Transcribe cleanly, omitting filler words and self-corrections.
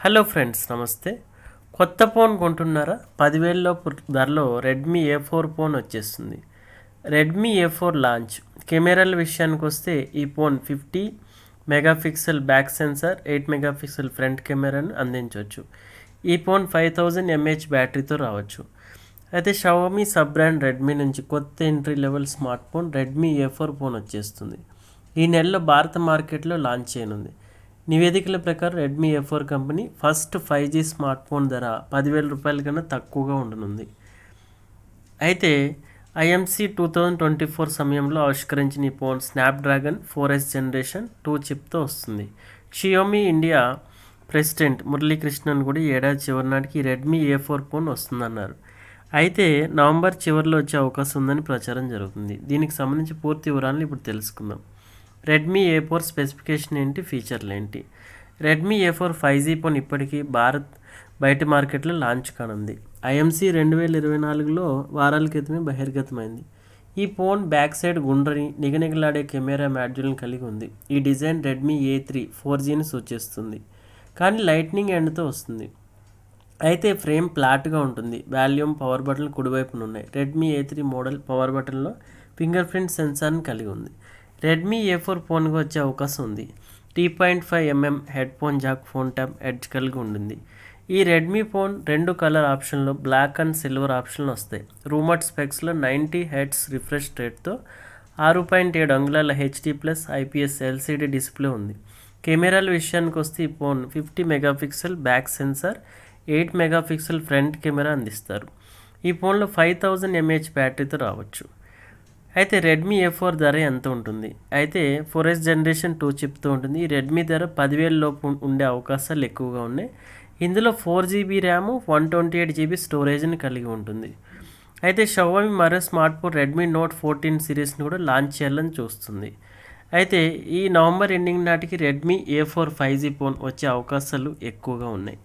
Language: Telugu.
హలో ఫ్రెండ్స్, నమస్తే. కొత్త ఫోన్ కొంటున్నారా? 10,000 లోపు ధరలో రెడ్మీ ఏ4 ఫోన్ వచ్చేస్తుంది. రెడ్మీ ఏ4 లాంచ్. కెమెరాల విషయానికి వస్తే ఈ phone 50 megapixel back sensor, 8 megapixel front కెమెరాను అందించవచ్చు. ఈ ఫోన్ 5000 mAh బ్యాటరీతో రావచ్చు. అయితే షావమీ సబ్ బ్రాండ్ రెడ్మీ నుంచి కొత్త entry level smart phone Redmi ఏ4 ఫోన్ వచ్చేస్తుంది. ఈ నెలలో భారత మార్కెట్లో లాంచ్ చేయనుంది. నివేదికల ప్రకారం రెడ్మీ ఏ4 company first 5G smart phone ధర 10,000 రూపాయల కన్నా తక్కువగా ఉండనుంది. అయితే ఐఎంసీ 2024 సమయంలో ఆవిష్కరించిన ఈ ఫోన్ స్నాప్డ్రాగన్ 4S జనరేషన్ 2 చిప్తో వస్తుంది. షియోమీ ఇండియా ప్రెసిడెంట్ మురళీకృష్ణన్ కూడా ఏడాది చివరి నాటికి రెడ్మీ ఏ4 ఫోన్ వస్తుందన్నారు. అయితే నవంబర్ చివరిలో వచ్చే అవకాశం ఉందని ప్రచారం జరుగుతుంది. దీనికి సంబంధించి పూర్తి వివరాలను ఇప్పుడు తెలుసుకుందాం. రెడ్మీ ఏ4 స్పెసిఫికేషన్ ఏంటి, ఫీచర్లు ఏంటి? రెడ్మీ ఏ4 5G ఫోన్ ఇప్పటికీ బయట మార్కెట్లో లాంచ్ కానుంది. ఐఎంసీ 2024లో వారాల క్రితమే బహిర్గతమైంది. ఈ ఫోన్ బ్యాక్ సైడ్ గుండ్రని నిగనిగలాడే కెమెరా మాడ్యూల్ని కలిగి ఉంది. ఈ డిజైన్ రెడ్మీ ఏ3 4Gని సూచిస్తుంది, కానీ లైట్నింగ్ ఎండ్తో వస్తుంది. అయితే ఫ్రేమ్ ఫ్లాట్గా ఉంటుంది. వాల్యూమ్, పవర్ బటన్లు కుడివైపున ఉన్నాయి. రెడ్మీ ఏ3 మోడల్ పవర్ బటన్లో ఫింగర్ ప్రింట్ సెన్సార్ని కలిగి ఉంది. రెడ్మీ ఏ4 ఫోన్కి వచ్చే అవకాశం ఉంది. 3.5mm head phone jack, phone tab edge కలిగి ఉంటుంది. ఈ రెడ్మీ ఫోన్ 2 కలర్ ఆప్షన్లో బ్లాక్ అండ్ సిల్వర్ ఆప్షన్లు వస్తాయి. రూమర్డ్ స్పెక్స్లో 90 Hz రిఫ్రెష్ రేట్తో 6.7 అంగుళాల HD+ IPS LCD డిస్ప్లే ఉంది. కెమెరాల విషయానికి వస్తే ఈ phone 50 megapixel back sensor, 8 megapixel front camera అందిస్తారు. ఈ ఫోన్లో 5000 mAh బ్యాటరీతో రావచ్చు. అయితే రెడ్మీ ఏ4 ధర ఎంత ఉంటుంది? అయితే 4S జనరేషన్ 2 చిప్తో ఉంటుంది. ఈ రెడ్మీ ధర 10,000 లోపు ఉండే అవకాశాలు ఎక్కువగా ఉన్నాయి. ఇందులో 4GB ర్యామ్, 128GB స్టోరేజ్ని కలిగి ఉంటుంది. అయితే షావమీ మరో స్మార్ట్ ఫోన్ రెడ్మీ నోట్ 14 సిరీస్ని కూడా లాంచ్ చేయాలని చూస్తుంది. అయితే ఈ నవంబర్ ఎండింగ్ నాటికి రెడ్మీ ఏ4 5G ఫోన్ వచ్చే అవకాశాలు ఎక్కువగా ఉన్నాయి.